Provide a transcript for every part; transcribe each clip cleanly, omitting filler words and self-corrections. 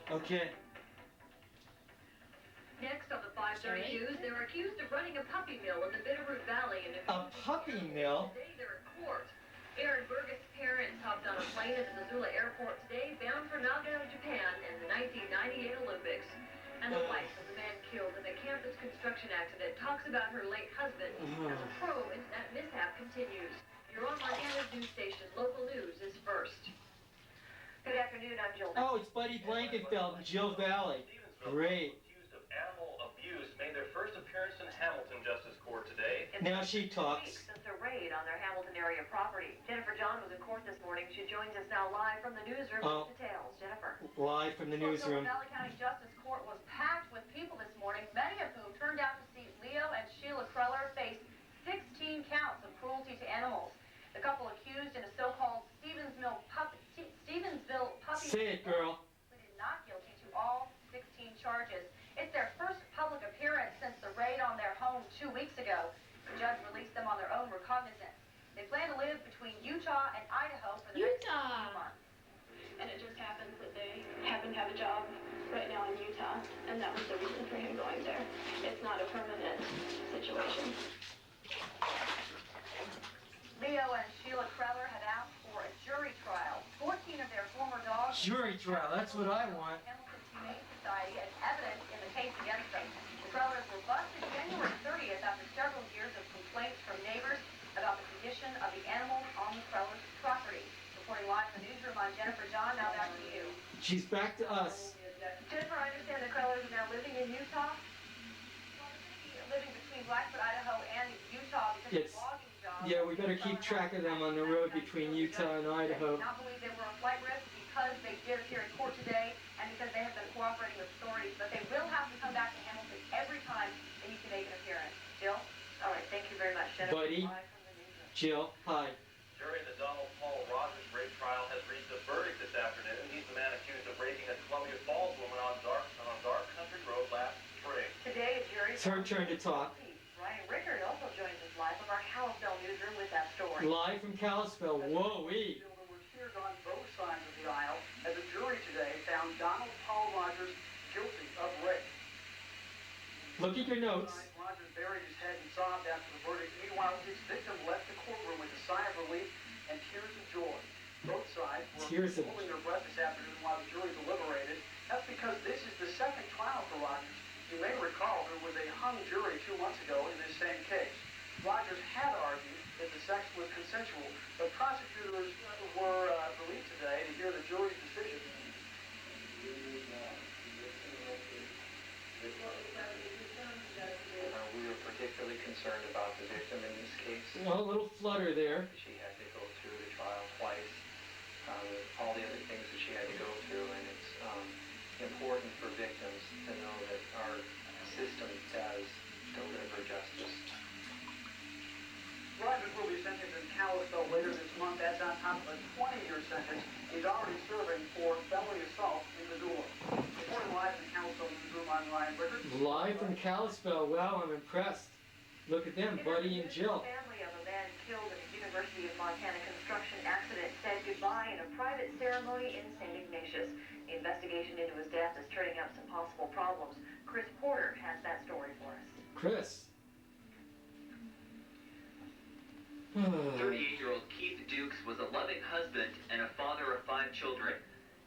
Okay. Next on the 5:30 News, they're accused of running a puppy mill in the Bitterroot Valley. A puppy mill? Today they're in court. Aaron Burgess' parents hopped on a plane at the Missoula airport today, bound for Nagano, Japan in the 1998 Olympics. And the wife of the man killed in a campus construction accident talks about her late husband as a probe into that mishap continues. You're on Montana's news station. Local news is first. Good afternoon, I'm Jill. Oh, it's Buddy Blankenfeld in Jill Valley. Great. Accused of animal abuse made their first appearance in Hamilton Justice Court today. Now she talks. Since a raid on their Hamilton area property. Jennifer John was in court this morning. She joins us now live from the newsroom with details. Jennifer. Live from the newsroom. The Valley County Justice Court was packed with people this morning, many of whom turned out to see Leo and Sheila Kreller face 16 counts of cruelty to animals. The couple accused in a so-called Stevensville puppy Say it, girl. pleaded not guilty to all 16 charges. It's their first public appearance since the raid on their home 2 weeks ago. The judge released them on their own recognizance. They plan to live between Utah and Idaho for the next few months. And it just happens that they happen to have a job right now in Utah, and that was the reason for him going there. It's not a permanent situation. Leo and Sheila Kreller had asked for a jury trial. 14 of their former dogs. Jury trial, that's what I want. Hamilton Humane Society as evidence in the case against them. The Krellers were busted January 30th after several years of complaints from neighbors about the condition of the animals on the Krellers' property. Reporting live from the newsroom, I'm Jennifer John. Now back to you. She's back to us. Jennifer, I understand the Krellers are now living in Utah. Well, they're living between Blackfoot, Idaho, and Utah because of logging jobs. Yeah, we better keep track of them on the road between Utah and Idaho. They do not believe they were a flight risk because they did appear in court today and because they have been cooperating with authorities. But they will have to come back to Hamilton every time they need to make an appearance. Jill? All right, thank you very much, Jennifer. Buddy. Jill, hi. Jury in the Donald Paul Rogers rape trial has reached a verdict this afternoon. He's the man accused of raping a Columbia Falls woman on a dark country road last spring. Today, jury. It's her turn to talk. Ryan Rickard also joins us live from our Kalispell newsroom with that story. Live from Kalispell. Whoa-wee. There were tears on both sides of the aisle as a jury today found Donald Paul Rogers guilty of rape. Look at your notes. Rogers buried his head and sobbed after the verdict. Meanwhile, his victim left the courtroom with a sigh of relief and tears of joy. Both sides were holding their breath this afternoon while the jury deliberated. That's because this is the second trial for Rogers. You may recall there was a hung jury 2 months ago in this same case. Rogers had argued that the sex was consensual, but prosecutors were relieved today to hear the jury's decision. We were particularly concerned about the victim in this case. Well, a little flutter there. She had to go through the trial twice, all the other things that she had to go through, and it's important for victims to know that our system does deliver justice. Rogers will be sentenced in Kalispell later this month. That's on top of a 20-year sentence he's already serving for felony assault in Missoula. Reporting live from Kalispell newsroom, I'm Ryan Rickard. Live from Kalispell. Wow, I'm impressed. Look at them, Buddy and Jill. The family of a man killed in a University of Montana construction accident said goodbye in a private ceremony in St. Ignatius. The investigation into his death is turning up some possible problems. Chris Porter has that story for us. Chris. 38-year-old Keith Dukes was a loving husband and a father of 5 children.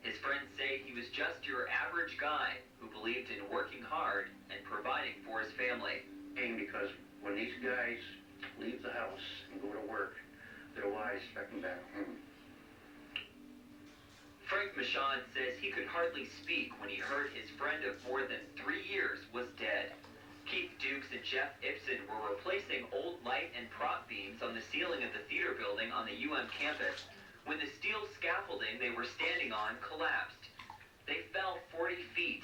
His friends say he was just your average guy who believed in working hard and providing for his family. Because when these guys leave the house and go to work, their wives expect them back home. Frank Michaud says he could hardly speak when he heard his friend of more than 3 years was dead. Keith Dukes and Jeff Ibsen were replacing old light and prop beams on the ceiling of the theater building on the UM campus when the steel scaffolding they were standing on collapsed. They fell 40 feet.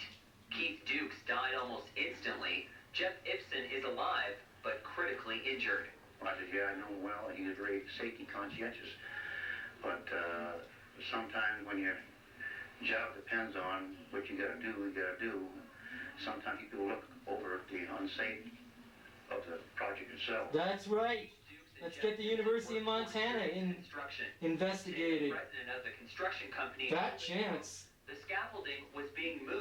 Keith Dukes died almost instantly. Jeff Ibsen is alive, but critically injured. I said, yeah, I know him well. He is very safety conscientious. But sometimes when your job depends on what you got to do, sometimes people look over at the unsafe of the project itself. That's right. Let's get the University of Montana investigated. President of the construction company. Fat chance. The scaffolding was being moved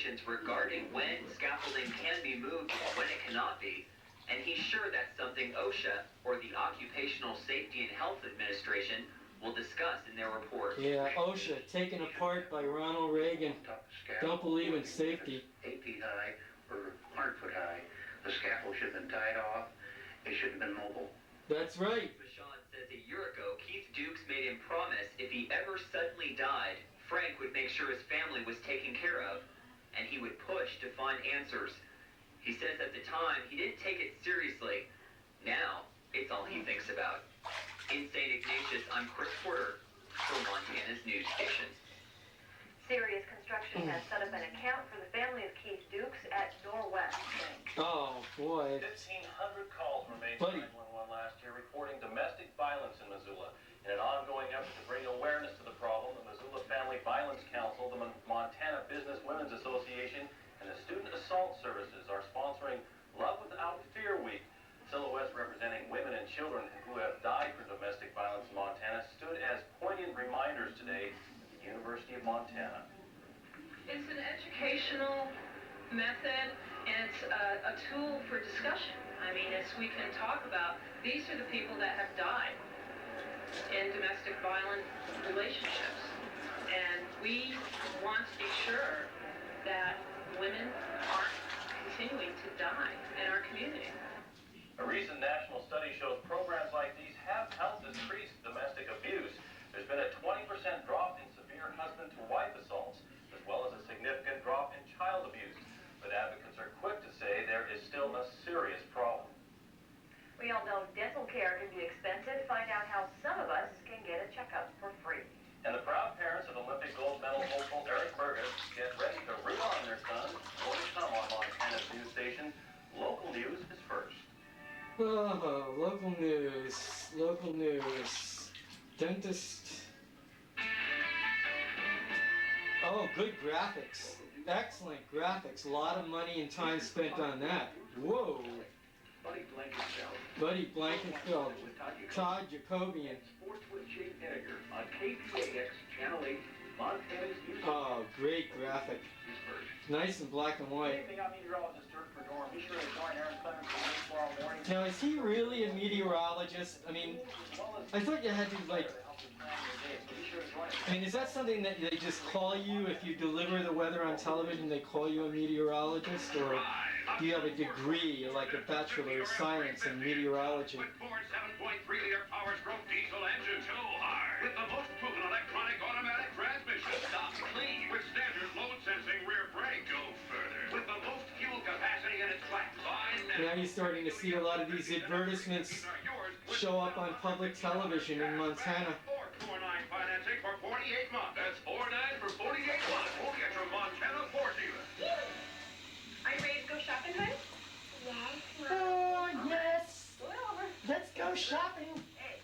regulations regarding when scaffolding can be moved and when it cannot be, and he's sure that's something OSHA, or the Occupational Safety and Health Administration, will discuss in their report. Yeah, OSHA, taken apart by Ronald Reagan. Don't believe in safety. 8 feet high or 100 foot high. The scaffold should have been tied off. It shouldn't have been mobile. That's right. Bashan says a year ago, Keith Dukes made him promise if he ever suddenly died, Frank would make sure his family was taken care of, and he would push to find answers. He says at the time, he didn't take it seriously. Now, it's all he thinks about. In St. Ignatius, I'm Chris Porter for Montana's news station. Serious Construction has set up an account for the family of Keith Dukes at Norwest Bank. Oh, boy. 1,500 calls were made to Buddy. 911 last year reporting domestic violence in Missoula. In an ongoing effort to bring awareness to the problem, the Missoula Family Violence Council, the Montana Business Women's Association, and the Student Assault Services are sponsoring Love Without Fear Week. Silhouettes representing women and children who have died from domestic violence in Montana stood as poignant reminders today at the University of Montana. It's an educational method, and it's a tool for discussion. I mean, as we can talk about, these are the people that have died in domestic violent relationships. And we want to be sure that women aren't continuing to die in our community. A recent national study shows programs like these have helped decrease domestic abuse. There's been a 20% drop in severe husband-to-wife assaults, as well as a significant drop in child abuse. But advocates are quick to say there is still a serious problem. We all know dental care can be expensive. Find out how some of us can get a checkup for free. And the proud parents of Olympic gold medal hopeful Eric Burgess get ready to root on their son. More to come on Montana's news station. Local news is first. Oh, local news. Local news. Dentist. Oh, good graphics. Excellent graphics. A lot of money and time spent on that. Whoa. Buddy Blankenfeld. Buddy Blankenfeld. Todd Jacobian. Sports with Jake Henniger on KPAX Channel 8, Montana's news. Oh, great graphic. Nice and black and white. Good evening, I'm meteorologist Dirk Verdorn. Be sure to join Aaron Clemens for me tomorrow morning. Now, is he really a meteorologist? I mean, I thought you had to, like, I mean, is that something that they just call you if you deliver the weather on television, they call you a meteorologist? Or do you have a degree, like a Bachelor of Science in Meteorology? With Ford 7.3-liter power-stroke diesel engine, so hard. With the most proven electronic automatic transmission, stop clean. With standard load-sensing rear brake, go further. With the most fuel capacity in its class. Now you're starting to see a lot of these advertisements show up on public television in Montana. 449 financing for 48 months. That's 49 for 48 months. We'll get your Montana Ford dealer. Are you ready to go shopping, honey? Yes. Oh, yes. Go over. Let's go shopping. Hey,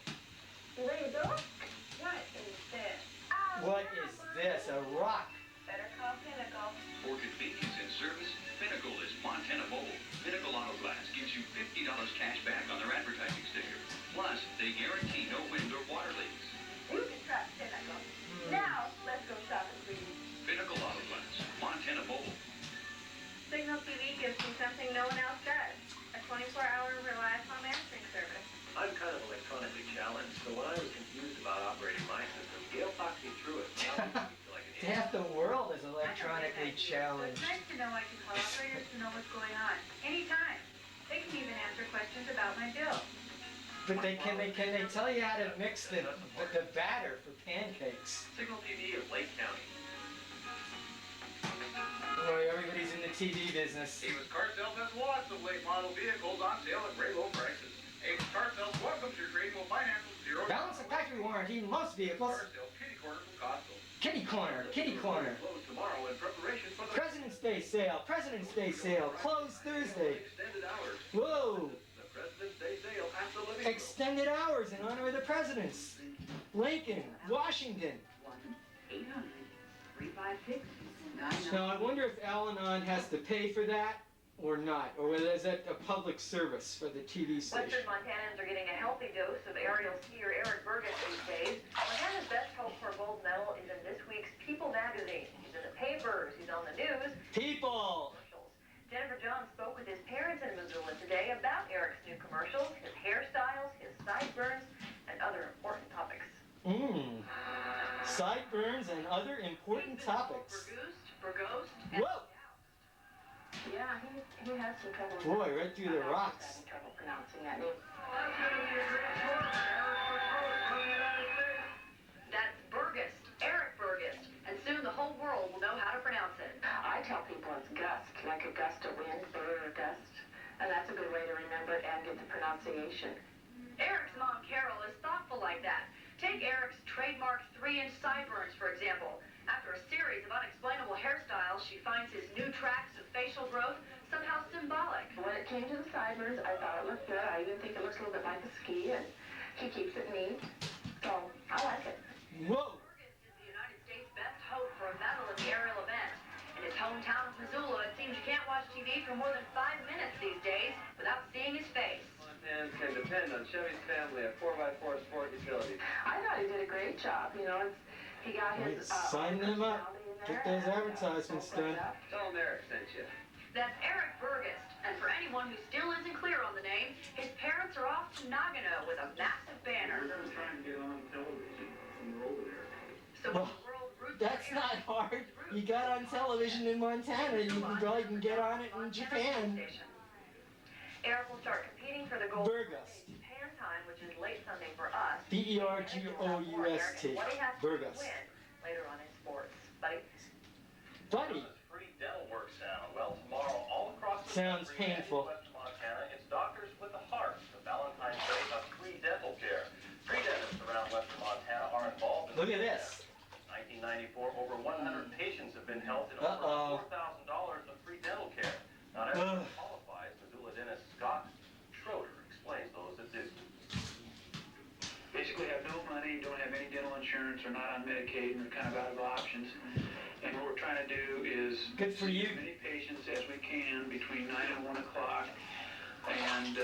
you ready to go? What is this? What is this? A rock? Better call Pinnacle. For convenience and service, Pinnacle is Montana Mobile. Pinnacle Auto Glass gives you $50 cash back on their advertising sticker. Plus, they guarantee no wind or water leaks. You can trust Pinnacle. Now, let's go shopping, please. Pinnacle Auto Glass, Montana Mobile. Signal TV gives me something no one else does. A 24-hour reliable answering service. I'm kind of electronically challenged, so when I was confused about operating my system, Gail talked me through it. Now I feel like an idiot. Half the world is electronically challenged. It's nice to know I can call operators to know what's going on. Anytime. They can even answer questions about my bill. But can they tell you how to mix the batter for pancakes? Signal TV of Lake County. Boy, everybody's in the TV business. Amos Car Sales has lots of late model vehicles on sale at very low prices. Amos Car Sales welcomes your trading finance with 0 Balance of factory warranty in most vehicles. Car Sales Kitty Corner from Costco. Kitty corner, kitty corner. Closed tomorrow in preparation for the President's Day sale, President's Day sale, closed Thursday. extended hours. Whoa! The President's Day sale at the Living Room. Extended hours in honor of the presidents. Lincoln, Washington. 1-800-356-99. Now I wonder if Al-Anon has to pay for that or not, or whether is that a public service for the TV station. Western Montanans are getting a healthy dose of aerial skier Eric Burgess these days. Montana's best hope for a gold medal is in this week's People magazine. He's in the papers, he's on the news. People. other important topics. Burgos, Whoa! Yeah, he has some trouble. Boy, right through the rocks. Having trouble pronouncing that name. That's Burgess, Eric Burgess, and soon the whole world will know how to pronounce it. I tell people it's gust, like a gust of wind, gust. And that's a good way to remember it and get the pronunciation. Eric's mom, Carol, is thoughtful like that. Take Eric's trademark 3-inch sideburns, for example. After a series of unexplainable hairstyles, she finds his new tracks of facial growth somehow symbolic. When it came to the sideburns, I thought it looked good. I even think it looks a little bit like a ski, and he keeps it neat. So, I like it. Whoa! Burgess is the United States' best hope for a medal in the aerial event. In his hometown of Missoula, it seems you can't watch TV for more than 5 minutes these days without seeing his face. Montans can depend on Chevy's family of 4x4 sport utilities. I thought he did a great job. You know, he got his. Sign them up. Get those advertisements done. Tell him Eric sent you. That's Eric Burgess, and for anyone who still isn't clear on the name, his parents are off to Nagano with a massive banner. We're trying to get on television when we're over there. So Well, when the world roots That's for not Eric, hard. You got on television in Montana. You can probably can get on it in Japan. Eric will start competing for the gold Burgos. Japan time, which is late Sunday for us. B-E-R-G-O-U-S-T. What he has to Burgos. win later on in sports. Buddy. Buddy. Free dental work sound. Well, tomorrow, all across the Sounds country and painful. Western Montana, it's Doctors with a Heart, the Valentine's Day of free dental care. Free dentists around Western Montana are involved in Look at this. 1994, over 100 patients have been helped in Uh-oh. over $4,000 of free dental care. Not everyone qualifies. Missoula dentist Scott Schroeder explains those that do. Basically have no money, don't have any dental insurance, are not on Medicaid, and are kind of out of options. And what we're trying to do is Good for you. see as many patients as we can between 9 and 1 o'clock and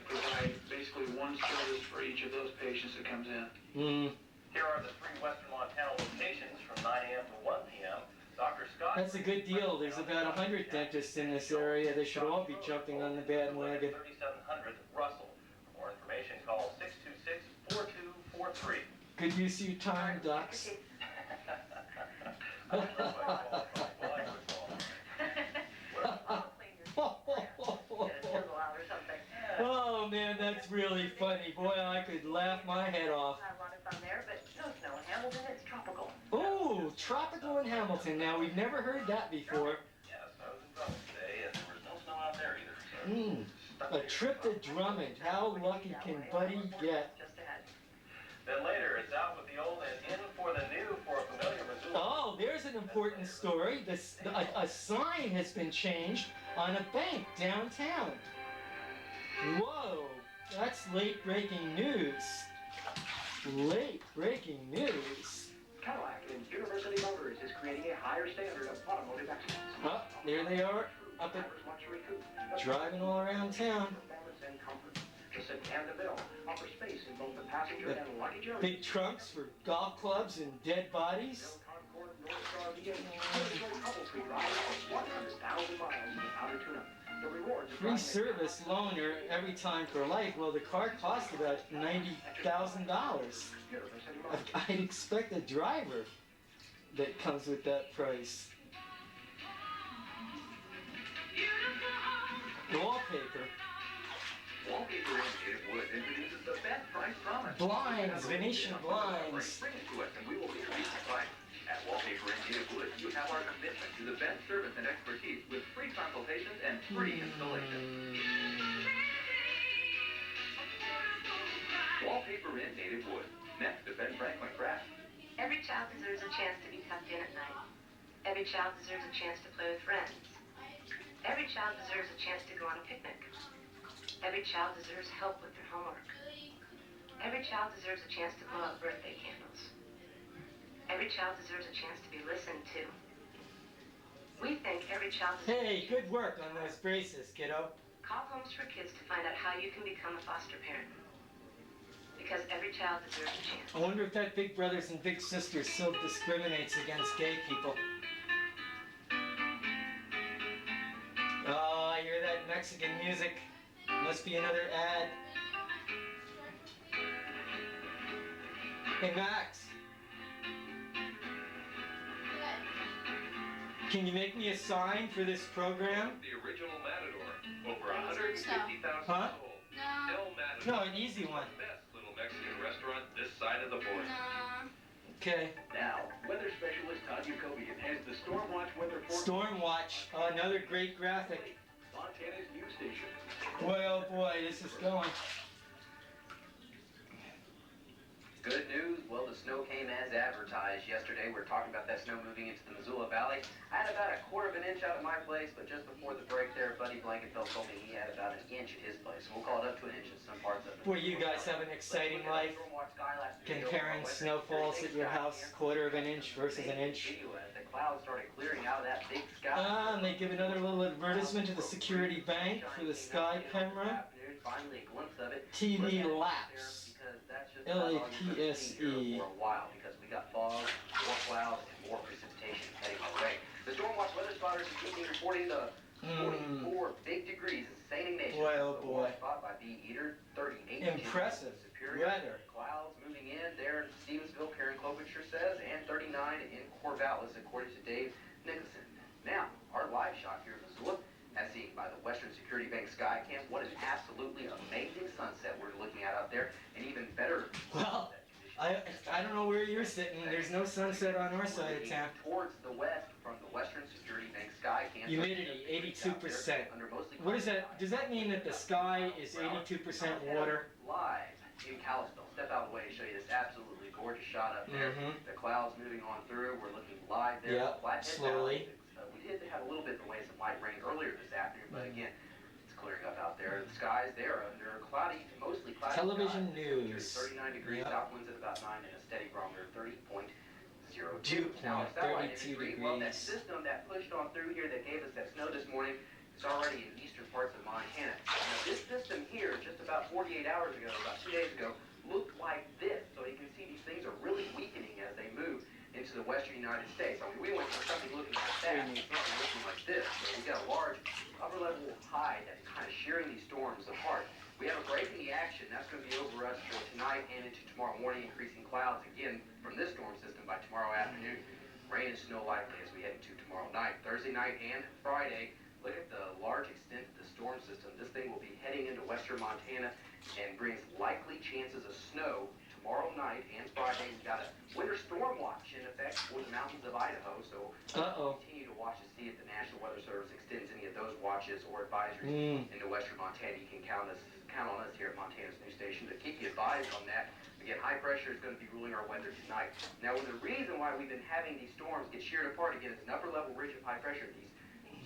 provide basically one service for each of those patients that comes in. Here are the 3 Western Montana locations from 9 a.m. to 1 p.m. Dr. Scott. That's a good deal. There's about 100 dentists in this area. They should all be jumping on the bandwagon. 3700 Russell. For more information, call 626-4243. Good use of your time, docs. Oh man, that's really funny. Boy, I could laugh my head off. Had a lot of fun there, but no snow in Hamilton. It's tropical. Oh, tropical in Hamilton. Now, we've never heard that before. Yes, I was in Drummond today, and there was no snow out there either. So A trip to Drummond. How lucky can Buddy get? Just ahead. then later, it's out with the old and in for the new for a familiar Missoula. Oh, there's an important story. A sign has been changed on a bank downtown. Whoa, that's late-breaking news. Late-breaking news. Cadillac and University Motors is creating a higher standard of automotive excellence. Oh, there they are, up at Luxury coupe. driving all around town. Performance and comfort. The sedan DeVille offers space in both the passenger The and luggage area. big trunks for golf clubs and dead bodies. Concord North Star V8. Couple free ride for 100,000 miles in outer tune-up. The rewards of Free driving service loaner every time for life. Well, the car cost about $90,000. University Motors. I'd expect a driver that comes with that price. Wallpaper. Wallpaper Indicated Wood introduces the best price promise. Blinds, Venetian blinds. Bring it to us and we will increase the price. At Wallpaper Indicated Wood, you have our commitment to the best service and expertise with free consultations and free installation. Wallpaper in Native Wood. Next to Ben Franklin Craft. Every child deserves a chance to be tucked in at night. Every child deserves a chance to play with friends. Every child deserves a chance to go on a picnic. Every child deserves help with their homework. Every child deserves a chance to blow out birthday candles. Every child deserves a chance to be listened to. We think every child deserves Hey, good work on those braces, kiddo. Call Homes for Kids to find out how you can become a foster parent. Because every child deserves a chance. I wonder if that Big Brothers and Big Sisters still discriminates against gay people. Oh, I hear that Mexican music. Must be another ad. Hey, Max. Can you make me a sign for this program? The original Matador. Over 150,000 Huh? sold. No. El Matador. No, an easy one. The best little Mexican restaurant this side of the border. No. Okay. Now, weather specialist Todd Jacobian has the Stormwatch weather forecast. Stormwatch, another great graphic. Montana's news station. Boy, oh boy, this is going. Good news, well, the snow came as advertised yesterday. We were talking about that snow moving into the Missoula Valley. I had about a quarter of an inch out of my place, but just before the break there, Buddy Blankenfeld told me he had about an inch at his place. We'll call it up to an inch in some parts of it. Boy, you guys have an exciting life. Comparing snowfalls at your house, quarter of an inch versus an inch. The clouds started clearing out of that big sky. And they give another little advertisement to the security bank for the sky camera. Finally, a glimpse of it. TV Lapse. LAPSE. For a while, because we got fog, more clouds, and more precipitation heading our way. The Stormwatch weather spotters are keeping reporting the 44 big degrees in St. Ignatius. Boy, oh boy. Spot by Bee Eater, 38. Impressive weather. Clouds moving in there in Stevensville, Karen Klobuchar says, and 39 in Corvallis, according to Dave Nicholson. Now, our live shot here in Missoula, as seen by the Western Security Bank Skycam. What an absolutely amazing sunset we're looking at out there, and even better. Well, I don't know where you're sitting. There's no sunset on our side of town. Towards the west from the Western Security Bank Skycam. Humidity, 82%. What is that? Does that mean that the sky is 82% water? Live in Kalispell. Step out of the way to show you this absolutely gorgeous shot up there. The clouds moving on through. We're looking live there. Yep, slowly. We did have a little bit of waves of light rain earlier this afternoon, but again, it's clearing up out there. The skies there under cloudy, mostly cloudy. Television skies. news. 39 degrees, south winds at about 9, and a steady barometer 30.02. Now, satellite 32 imagery, well, that degrees. system that pushed on through here that gave us that snow this morning is already in eastern parts of Montana. Now, this system here, just about 48 hours ago, about 2 days ago, looked like this. So you can see these things are really weakening as they move into the western United States. I mean, we went from something looking like that to something looking like this. So we got a large upper-level high that's kind of shearing these storms apart. We have a break in the action. That's going to be over us for tonight and into tomorrow morning, increasing clouds again from this storm system by tomorrow afternoon. Rain and snow likely as we head into tomorrow night. Thursday night and Friday, look at the large extent of the storm system. This thing will be heading into western Montana and brings likely chances of snow tomorrow night and Friday. We've got a winter storm watch in effect for the mountains of Idaho, so continue to watch to see if the National Weather Service extends any of those watches or advisories into western Montana. You can count on us here at Montana's news station to keep you advised on that. Again, high pressure is going to be ruling our weather tonight. Now, the reason why we've been having these storms get sheared apart, again, it's an upper level ridge of high pressure. These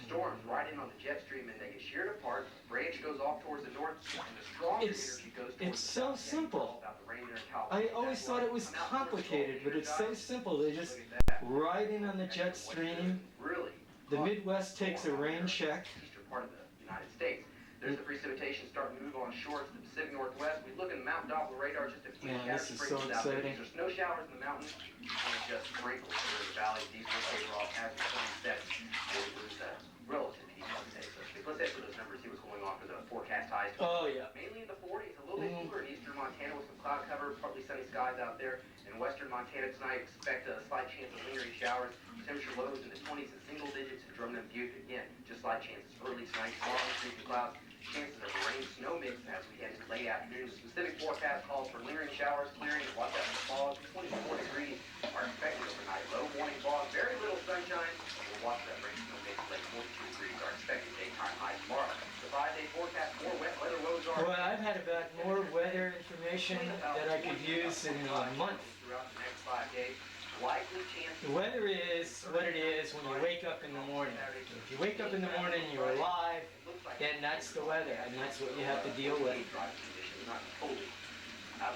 storms right in on the jet stream and they get sheared apart. Branch goes off towards the north, and the stronger energy goes towards It's so simple. about the rain there in California. I always thought it was complicated, but it's so simple. They just ride in on the jet stream. Really? The Midwest takes a rain check. Eastern part of the United States. There's the precipitation starting to move on shore to the Pacific Northwest. We look in the Mountain Doppler radar, just a few Man, this is so sprinkles out there. exciting. These are snow showers in the mountains and just sprinkles through the valleys. These will taper off as the sun sets. We'll lose relative heat, let's say. So let's say for those numbers, see what's going on for the forecast highs. Oh, yeah. Mainly in the 40s, a little bit cooler in eastern Montana with some cloud cover, partly sunny skies out there. In western Montana tonight, expect a slight chance of lingering showers. Temperature lows in the 20s and single digits in Drummond and Butte. Again, just slight chances early tonight. Tomorrow, increasing clouds. Chances of a rain-snow mix as we head into late afternoon. The specific forecast calls for lingering showers, clearing, watch out for fog. 24 degrees are expected overnight. Low morning fog, very little sunshine. We'll watch that rain-snow mix late. 42 degrees are expected daytime high tomorrow. The 5-day forecast, more wet weather lows are. Well, I've had about more weather information that I could use in a month. Throughout the next 5 days. Likely chance. The weather is what it is when you wake up in the morning. If you wake up in the morning, you're alive, then that's the weather, and that's what you have to deal with.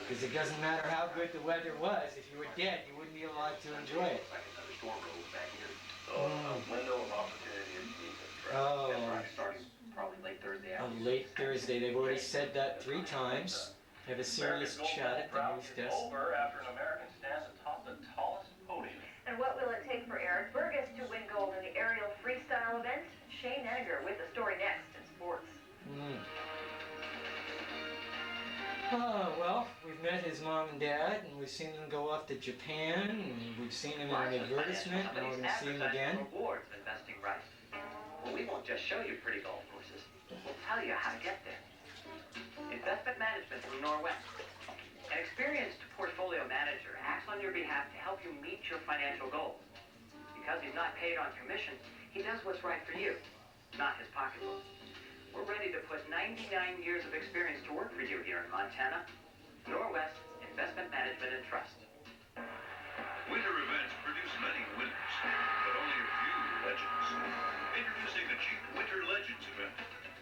Because it doesn't matter how good the weather was, if you were dead, you wouldn't be alive to enjoy it. So a window of opportunity is decent. Oh. Starting probably late Thursday On afternoon. late Thursday, they've already said that 3 times. Have a serious chat at the news desk. Over after an American stands atop the tallest podium. And what will it take for Eric Burgess to win gold in the aerial freestyle event? Shane Egger with the story next in sports. Oh, well, Well, we've met his mom and dad, and we've seen them go off to Japan, and we've seen him in an advertisement, and we're going to see him again. Rewards of investing right. Well, we won't just show you pretty golf courses. We'll tell you how to get there. Investment management through Norwest. An experienced portfolio manager acts on your behalf to help you meet your financial goals. Because he's not paid on commission, he does what's right for you, not his pocketbook. We're ready to put 99 years of experience to work for you here in Montana. Norwest Investment Management and Trust. Winter events produce many winners, but only a few legends. Introducing the Jeep Winter Legends event,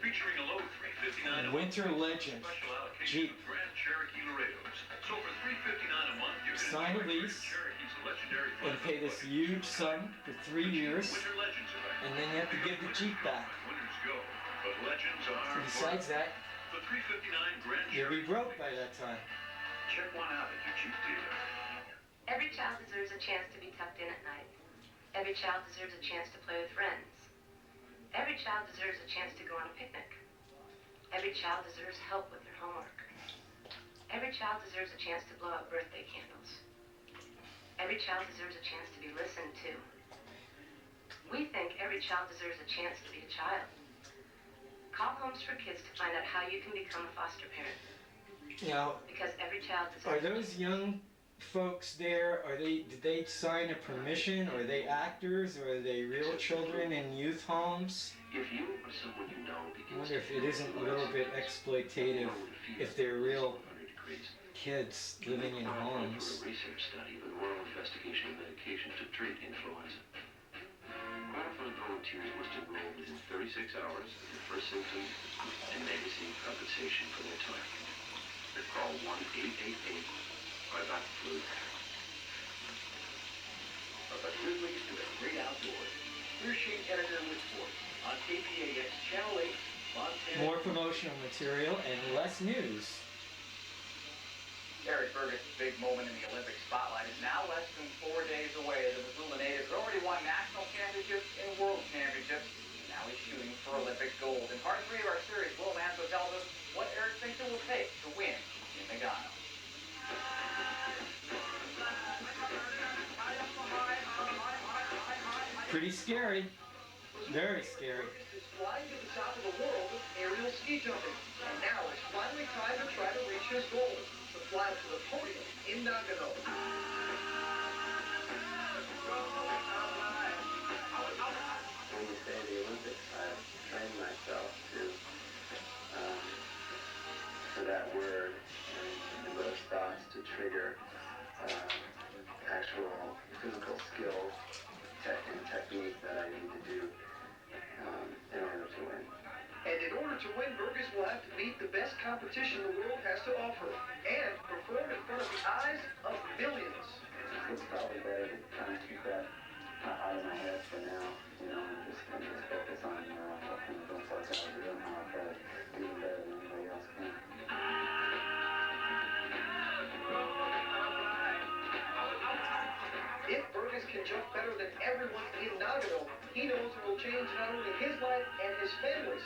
featuring a low $359 Winter Legend special allocation Jeep. of Grand Cherokee Laredos. So for $359 a month, you can Sign a enjoy lease Cherokee's legendary and pay this huge sum for 3 years, Winter Legends event. and then you have to give the Jeep back. Winners go, but legends So are besides that, the $359 Grand you'll be Cherokee. broke by that time. Check one out at your Jeep dealer. Every child deserves a chance to be tucked in at night. Every child deserves a chance to play with friends. Every child deserves a chance to go on a picnic. Every child deserves help with their homework. Every child deserves a chance to blow out birthday candles. Every child deserves a chance to be listened to. We think every child deserves a chance to be a child. Call Homes for Kids to find out how you can become a foster parent. Now, Because every child are deserves those young folks there, did they sign a permission? Are they actors, or are they real children in youth homes? If you or someone you know I begins wonder if it isn't a little bit exploitative if they're real kids living in homes. A research study of an oral investigation of medication to treat influenza. Qualified volunteers must enroll within 36 hours of their first symptom and may receive compensation for their time. Call 1-888 I got the flu. From the Grizzlies to the great outdoors, we're Shane Editor with sports on KPAX Channel 8, Montana. More promotional material and less news. Eric Burgess' big moment in the Olympic spotlight is now less than 4 days away. The Missoula native has already won national championships and world championships. Now he's shooting for Olympic gold. In part 3 of our series, Will Manso tells us what Eric thinks it will take to win in Nagano. Pretty scary. Very scary. Is flying to the top of the world with aerial ski jumping. And now it's finally time to try to reach his goal, to fly to the podium in Nagano. When you say the Olympics, I've trained myself for that word and those thoughts to trigger actual physical skills and technique that I need to do in order to win. And in order to win, Burgess will have to meet the best competition the world has to offer and perform in front of the eyes of millions. It's probably better to try and keep that out of my head for now, and just focus on what kind of things I gotta do and how I try to do better than anybody else can. If Burgess can jump better than everyone in Nagano, he knows it will change not only his life and his family's,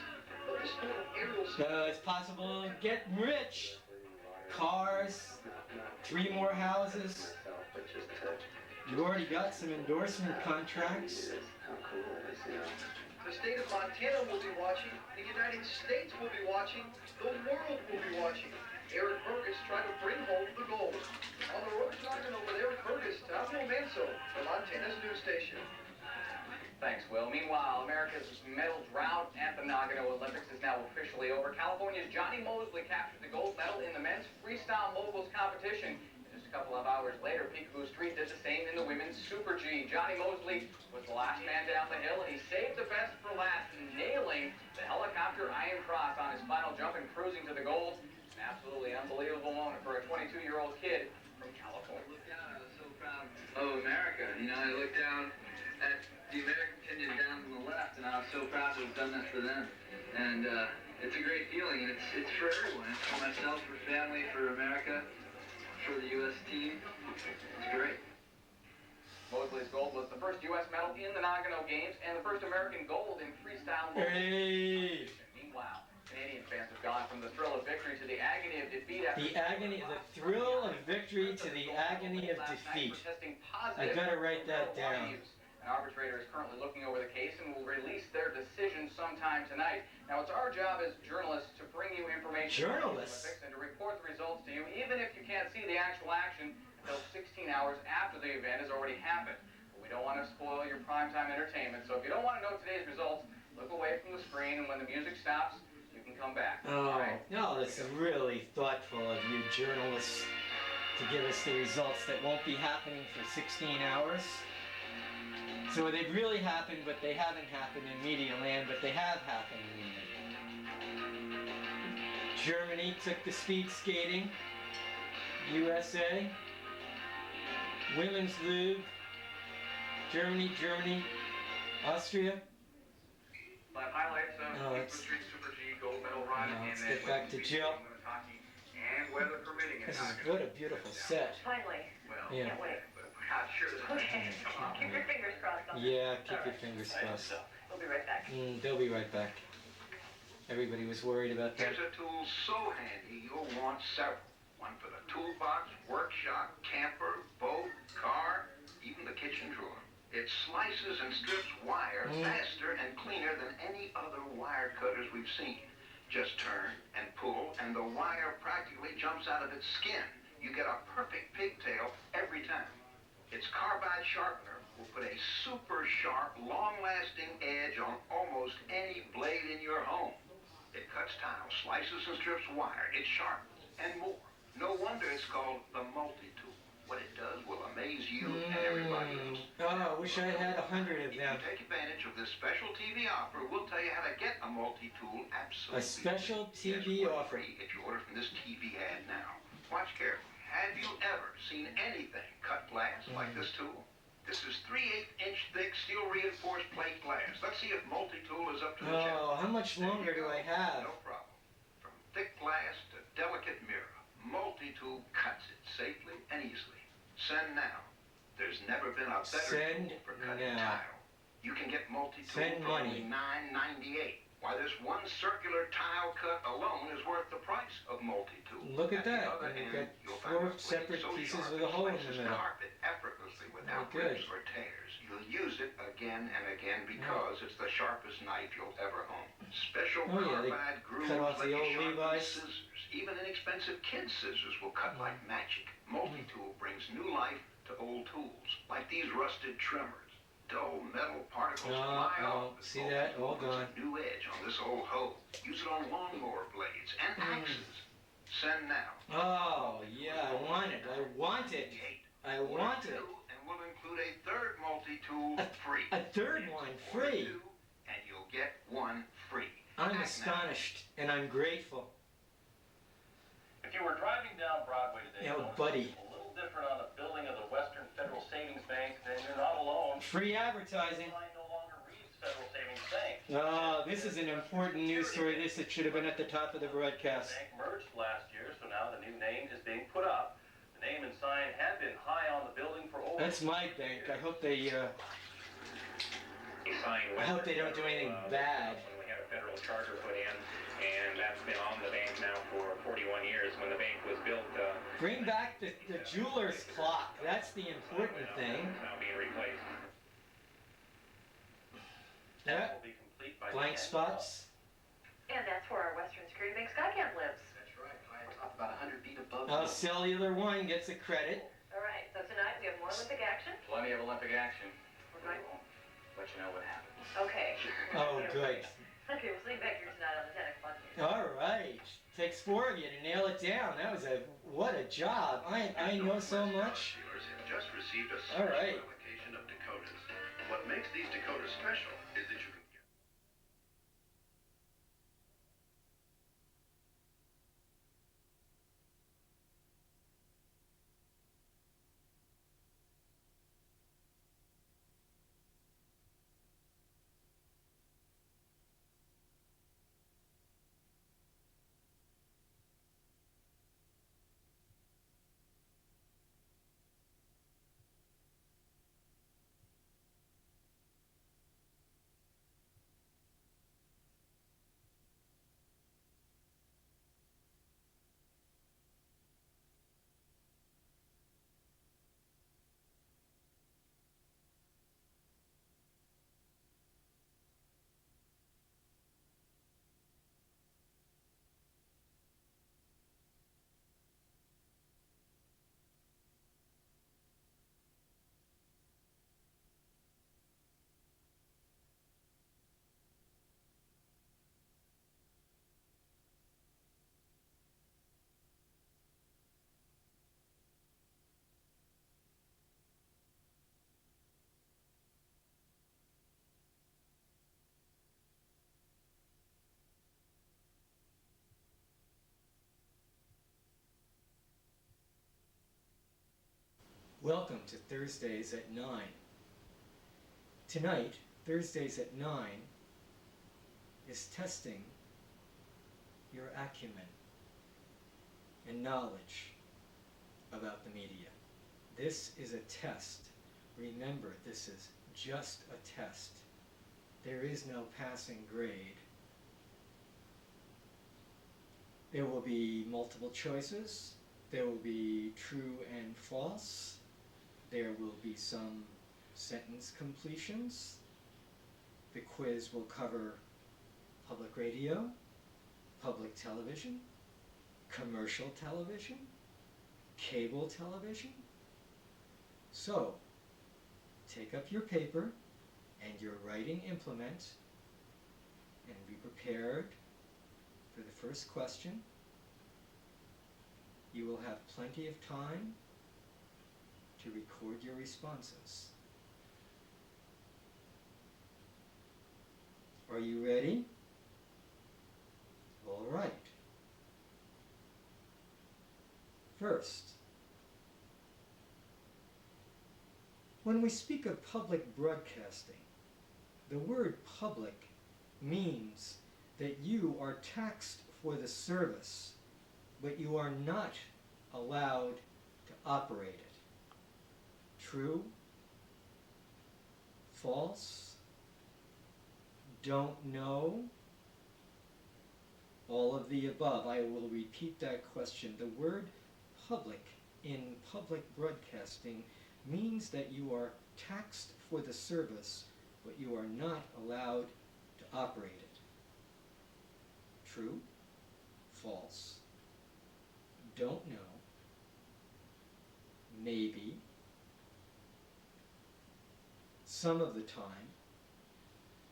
but the sport of aerial ski. So it's possible to get rich. Cars, 3 more houses. You've already got some endorsement contracts. How cool it is, The state of Montana will be watching, the United States will be watching, the world will be watching. Eric Burgess trying to bring home the gold. On the road to Nagano with Eric Burgess, Tom Manso, for Montana's news station. Thanks, Will. Meanwhile, America's medal drought at the Nagano Olympics is now officially over. California's Johnny Mosley captured the gold medal in the men's freestyle moguls competition. Just a couple of hours later, Peekaboo Street did the same in the women's Super G. Johnny Mosley was the last man down the hill, and he saved the best for last, nailing the helicopter Iron Cross on his final jump and cruising to the gold. An absolutely unbelievable moment for a 22-year-old kid from California. I was so proud of America. I looked down at the American Indian down on the left, and I was so proud to have done that for them. And it's a great feeling, and it's for everyone. It's for myself, for family, for America, for the U.S. team. It's great. Mosley's gold was the first U.S. medal in the Nagano Games and the first American gold in freestyle. Hey! Meanwhile, Canadian fans have gone from the thrill of victory to the agony of defeat after The thrill of victory to the agony of defeat. I gotta write that down. An arbitrator is currently looking over the case and will release their decision sometime tonight. Now, it's our job as journalists to bring you information Journalists? and to report the results to you, even if you can't see the actual action until 16 hours after the event has already happened. But we don't want to spoil your primetime entertainment, so if you don't want to know today's results, look away from the screen, and when the music stops, you can come back. Oh, no, that's really thoughtful of you journalists to give us the results that won't be happening for 16 hours. So they've really happened, but they haven't happened in media land, but they have happened in media. Germany took the speed skating. USA. Women's Lube. Germany. Austria. Live highlights of let's- Super Street Super G gold medal run let's and get then back to Jill. women's hockey and weather permitting. This is what a beautiful set. Finally. Well, Yeah. Can't wait. not sure that Okay. Keep your fingers crossed on Yeah, keep All your right. fingers crossed. We'll be right back. They'll be right back. Everybody was worried about that. Here's a tool so handy you'll want several. One for the toolbox, workshop, camper, boat, car, even the kitchen drawer. It slices and strips wire faster and cleaner than any other wire cutters we've seen. Just turn and pull, and the wire practically jumps out of its skin. You get a perfect pigtail every time. Its carbide sharpener will put a super sharp, long-lasting edge on almost any blade in your home. It cuts tile, slices and strips wire, it sharpens, and more. No wonder it's called the multi-tool. What it does will amaze you and everybody else. Oh, I wish I had 100 of If them. you take advantage of this special TV offer, we'll tell you how to get a multi-tool absolutely A special free. TV Yes, offer. free if you order from this TV ad now. Watch carefully. Have you ever seen anything cut glass like this tool? This is 3/8-inch thick steel reinforced plate glass. Let's see if multi-tool is up to the challenge. Oh, how much longer do I have? No problem. From thick glass to delicate mirror, multi-tool cuts it safely and easily. Send now. There's never been a better Send tool for cutting now. tile. You can get multi-tool Send for only money. $9.98. Why, this one circular tile cut alone is worth the price of multi-tool. Look at the that. other And you've end, got you'll find 4 a blade separate so pieces sharp with a it hole in the slices middle. carpet effortlessly without Very good. rips or tears. You'll use it again and again because it's the sharpest knife you'll ever own. Special Oh, yeah, they carbide grooves cut off let the you old sharpen Levi's. scissors. Even inexpensive kids' scissors will cut like magic. Multi-tool brings new life to old tools, like these rusted trimmers. Dull metal particles fly off. See that? All gone. Puts a new edge on this old hoe. Use it on lawnmower blades and axes. Send now. Oh, yeah, I want it. I want it. I want it. And we'll include a third multi-tool free. A third one free. And you'll get one free. I'm Act now. astonished and I'm grateful. If you were driving down Broadway today, Oh, noticed buddy. something a little different on the building of the Western Federal Savings Bank, then you're not alone. Free advertising. The line no longer reads Federal Savings Bank. Oh, this is an important news story. This it should have been at the top of the broadcast. The bank merged last year, so now the new name is being put up. The name and sign have been high on the building for over. That's my bank. I hope they I hope they don't do anything bad. When we had a federal charter put in, and that's been on the bank now for 41 years. When the bank was built, Bring back the jeweler's clock. That's the important thing. it's now being replaced. Yeah. Will be complete by Blank the end spots. And that's where our Western Security Bank Skycamp lives. That's right. Up about 100 feet above. Cellular One gets a credit. All right, so tonight we have more Olympic action. Plenty of Olympic action. We're going. Let you know what happens. Okay. Oh, good. Okay, we'll see you back here tonight on the 10 o'clock news. All right. Takes 4 of you to nail it down. That was what a job. I know so much. Dealers have just received a All special right. allocation of Dakotas. What makes these Dakotas special is that you can Welcome to Thursdays at 9. Tonight, Thursdays at 9, is testing your acumen and knowledge about the media. This is a test. Remember, this is just a test. There is no passing grade. There will be multiple choices. There will be true and false. There will be some sentence completions. The quiz will cover public radio, public television, commercial television, cable television. So, take up your paper and your writing implement and be prepared for the first question. You will have plenty of time to record your responses. Are you ready? All right. First, when we speak of public broadcasting, the word public means that you are taxed for the service, but you are not allowed to operate it. True? False? Don't know? All of the above. I will repeat that question. The word public in public broadcasting means that you are taxed for the service, but you are not allowed to operate it. True? False? Don't know? Maybe? Some of the time?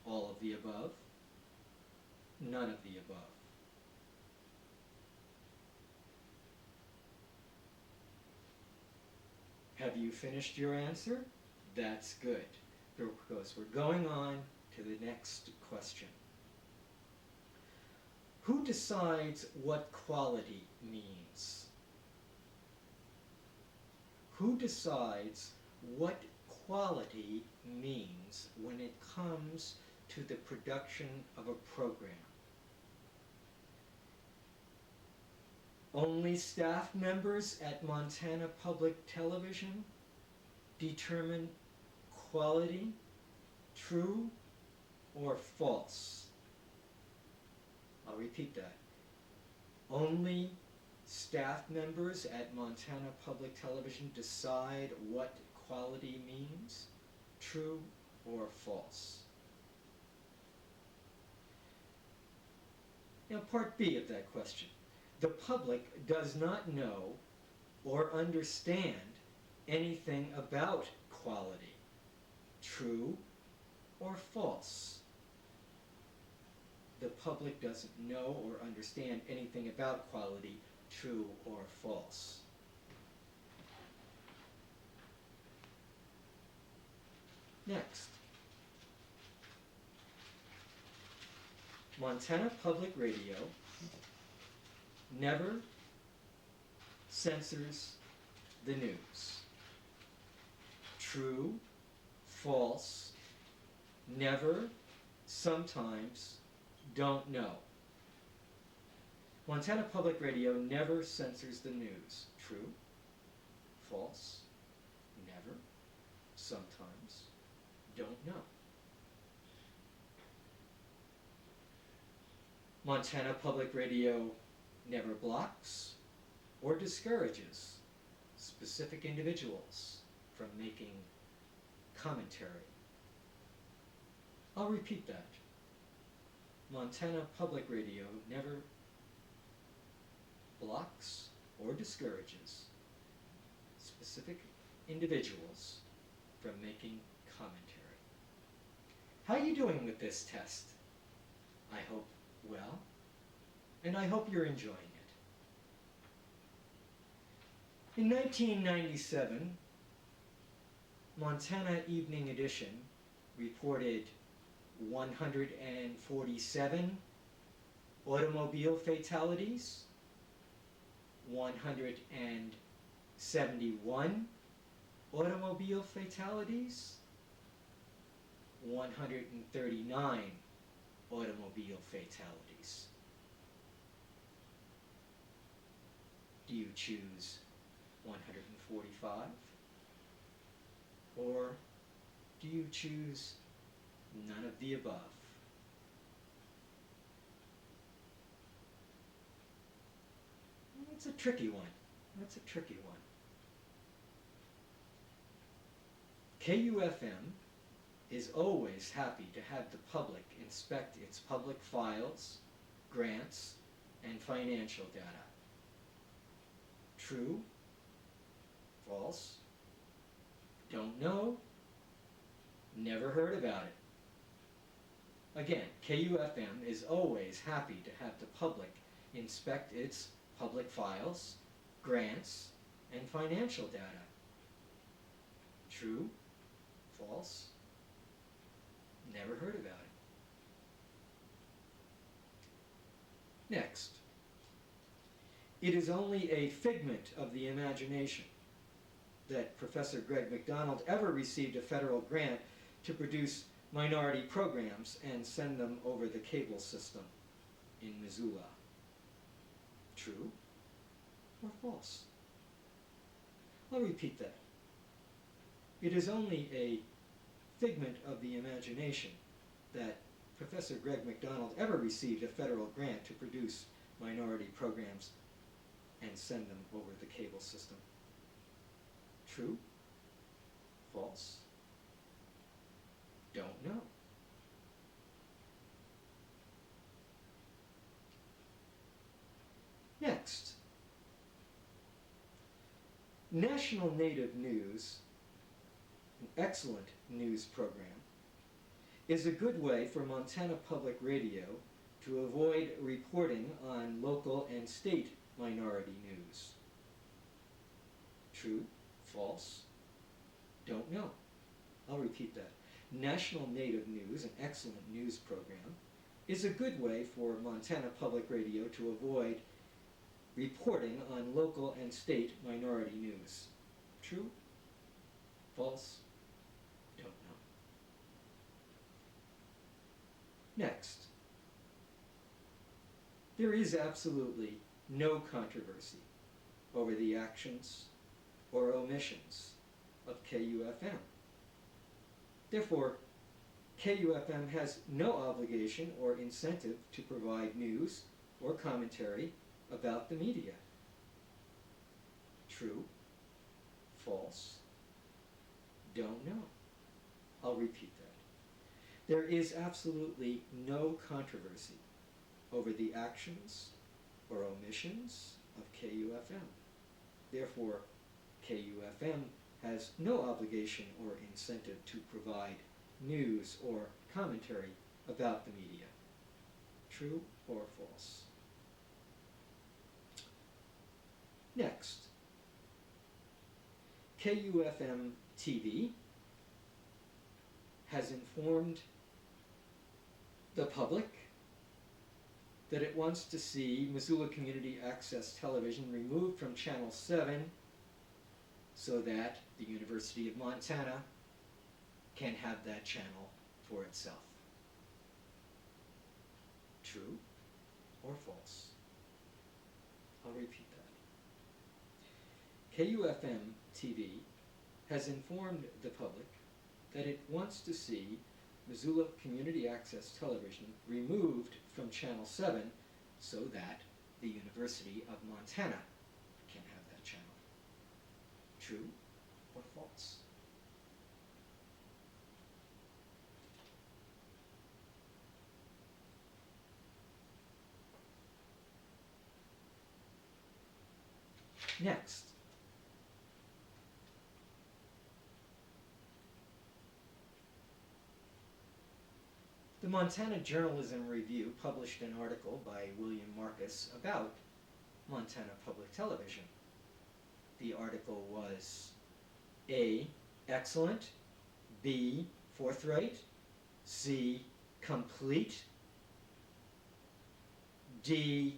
All of the above? None of the above. Have you finished your answer? That's good, because we're going on to the next question. Who decides what quality means? Who decides what quality means when it comes to the production of a program? Only staff members at Montana Public Television determine quality, true or false? I'll repeat that. Only staff members at Montana Public Television decide what quality means, true or false? Now, part B of that question. The public does not know or understand anything about quality, true or false. The public doesn't know or understand anything about quality, true or false. Next. Montana Public Radio never censors the news. True, false, never, sometimes, don't know. Montana Public Radio never censors the news. True, false, never, sometimes, don't know. Montana Public Radio never blocks or discourages specific individuals from making commentary. I'll repeat that. Montana Public Radio never blocks or discourages specific individuals from making commentary. How are you doing with this test? I hope well, and I hope you're enjoying it. In 1997, Montana Evening Edition reported 147 automobile fatalities, 171 automobile fatalities, 139 automobile fatalities. Do you choose 145? Or do you choose none of the above? It's a tricky one. That's a tricky one. KUFM is always happy to have the public inspect its public files, grants, and financial data. True? False? Don't know? Never heard about it. Again, KUFM is always happy to have the public inspect its public files, grants, and financial data. True? False? Never heard about it. Next. It is only a figment of the imagination that Professor Greg McDonald ever received a federal grant to produce minority programs and send them over the cable system in Missoula. True or false? I'll repeat that. It is only a figment of the imagination that Professor Greg McDonald ever received a federal grant to produce minority programs and send them over the cable system. True? False? Don't know. Next. National Native News, an excellent news program, is a good way for Montana Public Radio to avoid reporting on local and state minority news. True? False? Don't know. I'll repeat that. National Native News, an excellent news program, is a good way for Montana Public Radio to avoid reporting on local and state minority news. True? False? Don't know. Next. There is absolutely no controversy over the actions or omissions of KUFM. Therefore, KUFM has no obligation or incentive to provide news or commentary about the media. True? False? Don't know. I'll repeat that. There is absolutely no controversy over the actions or omissions of KUFM. Therefore, KUFM has no obligation or incentive to provide news or commentary about the media. True or false? Next, KUFM TV has informed the public that it wants to see Missoula Community Access Television removed from Channel 7 so that the University of Montana can have that channel for itself. True or false? I'll repeat that. KUFM TV has informed the public that it wants to see Missoula Community Access Television removed from Channel 7 so that the University of Montana can have that channel. True or false? Next. The Montana Journalism Review published an article by William Marcus about Montana Public Television. The article was A, excellent, B, forthright, C, complete, D,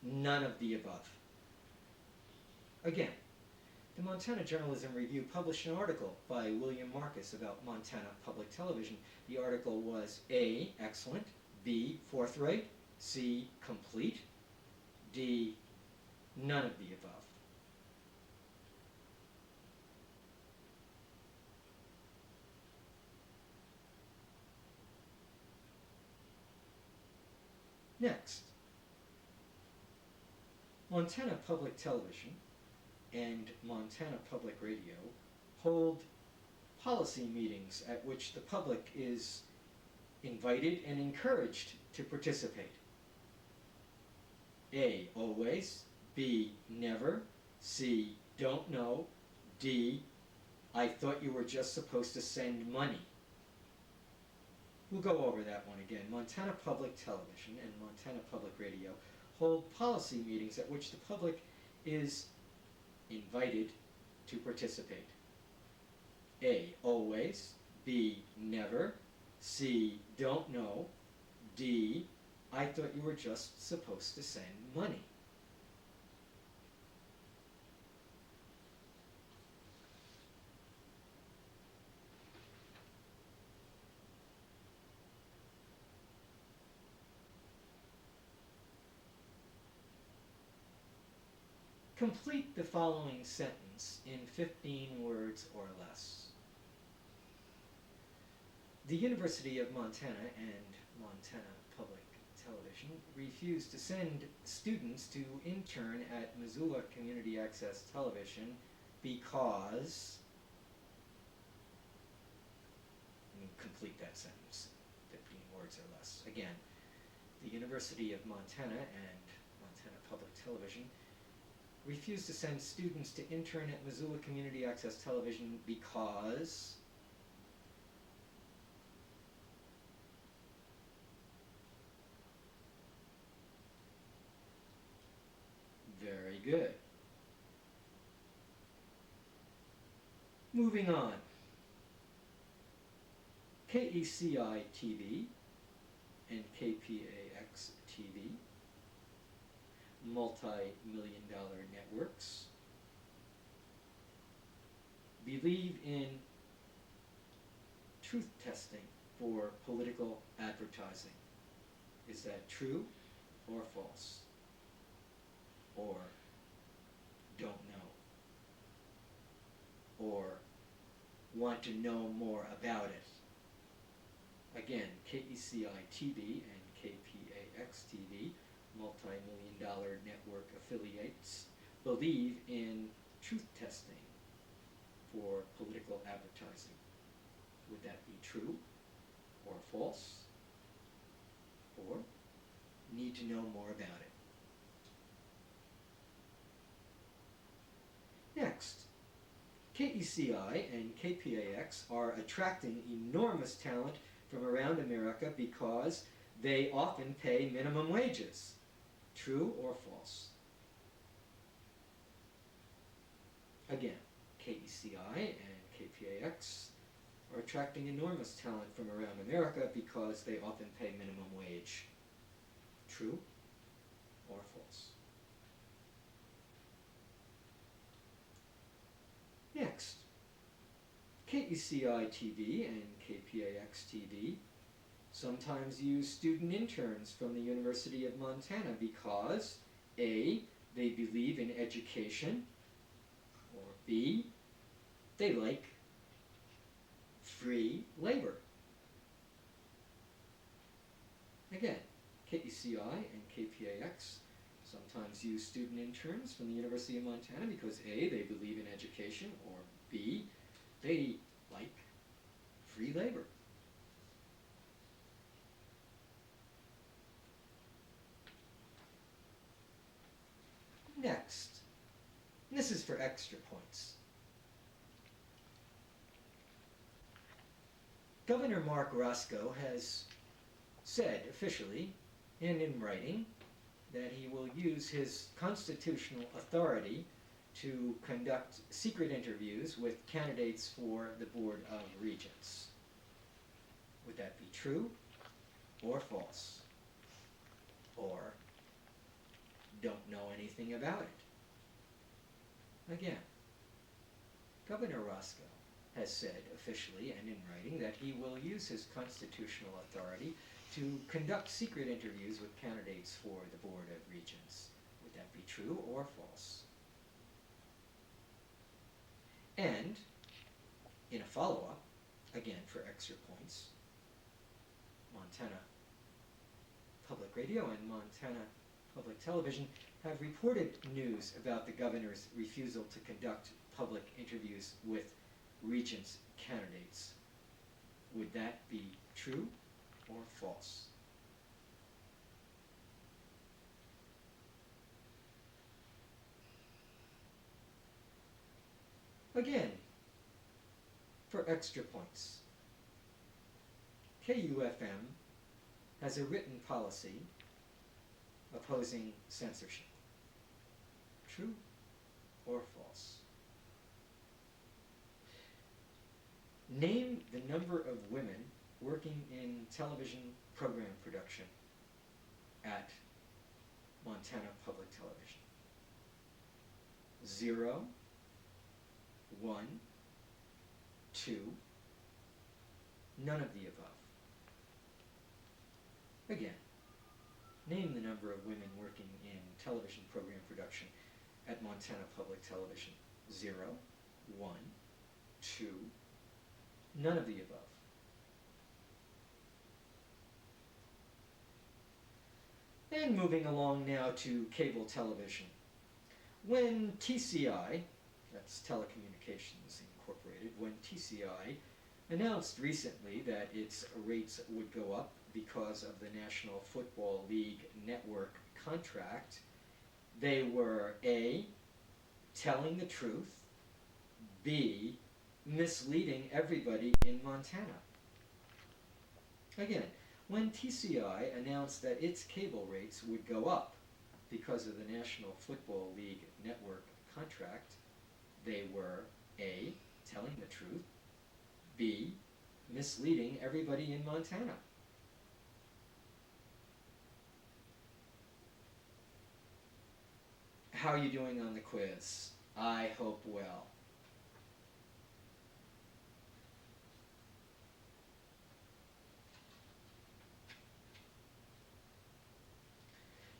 none of the above. Again, The Montana Journalism Review published an article by William Marcus about Montana Public Television. The article was A, excellent, B, forthright, C, complete, D, none of the above. Next, Montana Public Television and Montana Public Radio hold policy meetings at which the public is invited and encouraged to participate. A, always, B, never, C, don't know, D, I thought you were just supposed to send money. We'll go over that one again. Montana Public Television and Montana Public Radio hold policy meetings at which the public is invited to participate. A, always, B, never, C, don't know, D, I thought you were just supposed to send money. Complete the following sentence in 15 words or less. The University of Montana and Montana Public Television refused to send students to intern at Missoula Community Access Television because... Complete that sentence, 15 words or less. Again, the University of Montana and Montana Public Television refused to send students to intern at Missoula Community Access Television because... Very good. Moving on. KECI TV and KPAX TV, multi-million-dollar networks, believe in truth testing for political advertising. Is that true or false? Or don't know? Or want to know more about it? Again, KECI TV and KPAX TV, multi-million-dollar network affiliates, believe in truth testing for political advertising. Would that be true or false? Or need to know more about it? Next, KECI and KPAX are attracting enormous talent from around America because they often pay minimum wages. True or false? Again, KECI and KPAX are attracting enormous talent from around America because they often pay minimum wage. True or false? Next, KECI TV and KPAX TV sometimes use student interns from the University of Montana because A, they believe in education, or B, they like free labor. Again, KECI and KPAX sometimes use student interns from the University of Montana because A, they believe in education, or B, they like free labor. Next, and this is for extra points. Governor Mark Roscoe has said officially and in writing that he will use his constitutional authority to conduct secret interviews with candidates for the Board of Regents. Would that be true or false? Or don't know anything about it? Again, Governor Roscoe has said officially and in writing that he will use his constitutional authority to conduct secret interviews with candidates for the Board of Regents. Would that be true or false? And, in a follow-up, again for extra points, Montana Public Radio and Montana Public Television have reported news about the governor's refusal to conduct public interviews with Regents candidates. Would that be true or false? Again, for extra points, KUFM has a written policy opposing censorship. True or false? Name the number of women working in television program production at Montana Public Television. 0, 1, 2, none of the above. Again, name the number of women working in television program production at Montana Public Television. 0, 1, 2, none of the above. And moving along now to cable television. When TCI, that's Telecommunications Incorporated, when TCI announced recently that its rates would go up because of the National Football League network contract, they were A, telling the truth, B, misleading everybody in Montana. Again, when TCI announced that its cable rates would go up because of the National Football League network contract, they were A, telling the truth, B, misleading everybody in Montana. How are you doing on the quiz? I hope well.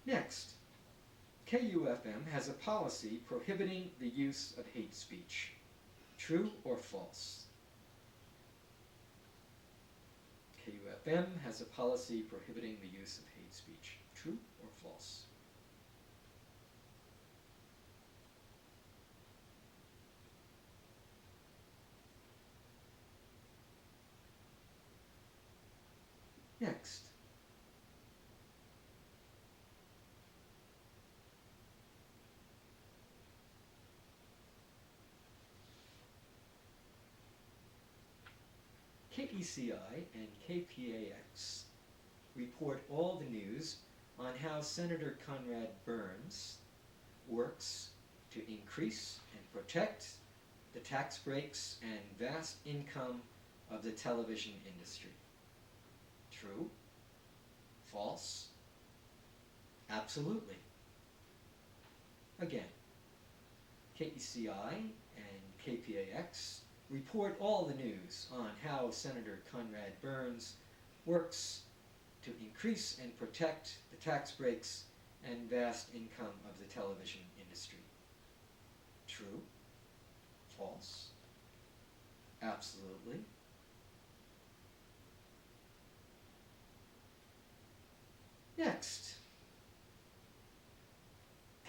Next, KUFM has a policy prohibiting the use of hate speech. True or false? KUFM has a policy prohibiting the use of hate speech. True or false? Next, KECI and KPAX report all the news on how Senator Conrad Burns works to increase and protect the tax breaks and vast income of the television industry. True? False? Absolutely. Again, KECI and KPAX report all the news on how Senator Conrad Burns works to increase and protect the tax breaks and vast income of the television industry. True? False? Absolutely. Next,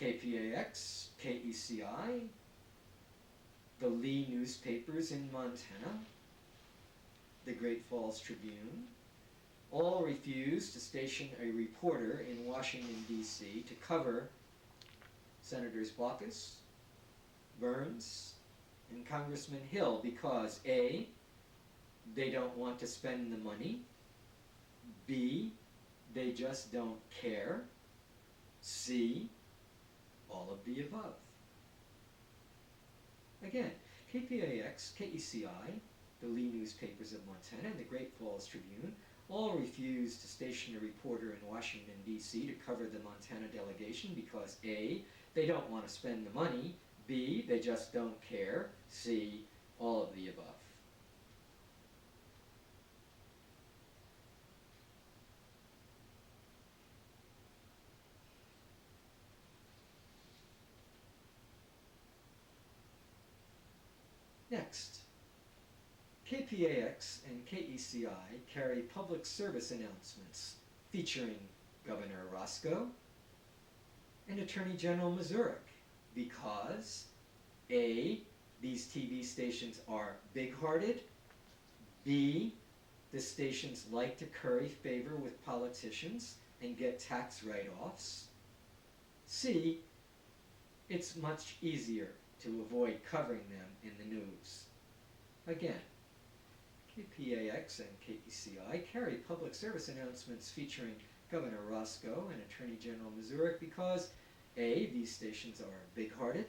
KPAX, KECI, the Lee newspapers in Montana, the Great Falls Tribune, all refused to station a reporter in Washington, D.C. to cover Senators Baucus, Burns, and Congressman Hill because A, they don't want to spend the money, B, they just don't care, C, all of the above. Again, KPAX, KECI, the Lee newspapers of Montana, and the Great Falls Tribune all refused to station a reporter in Washington, D.C. to cover the Montana delegation because A, they don't want to spend the money, B, they just don't care, C, all of the above. Next, KPAX and KECI carry public service announcements featuring Governor Roscoe and Attorney General Mazurek because A, these TV stations are big-hearted, B, the stations like to curry favor with politicians and get tax write-offs, C, it's much easier to avoid covering them in the news. Again, KPAX and KECI carry public service announcements featuring Governor Roscoe and Attorney General Mazurek because A, these stations are big-hearted,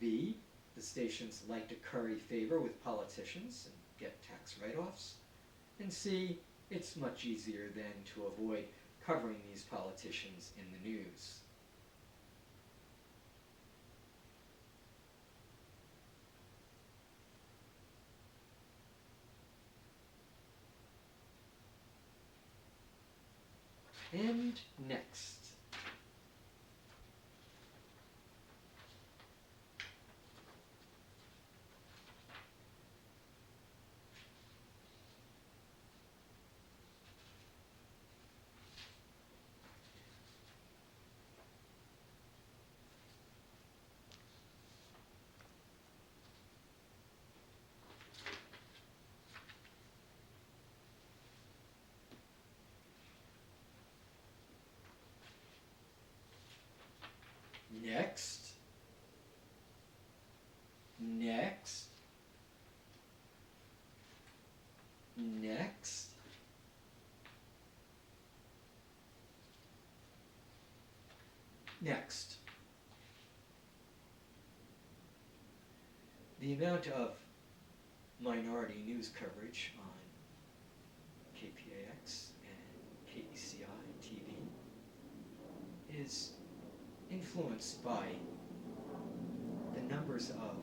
B, the stations like to curry favor with politicians and get tax write-offs, and C, it's much easier then to avoid covering these politicians in the news. And next. Next. Next. Next. Next. The amount of minority news coverage on KPAX and KECI TV is influenced by the numbers of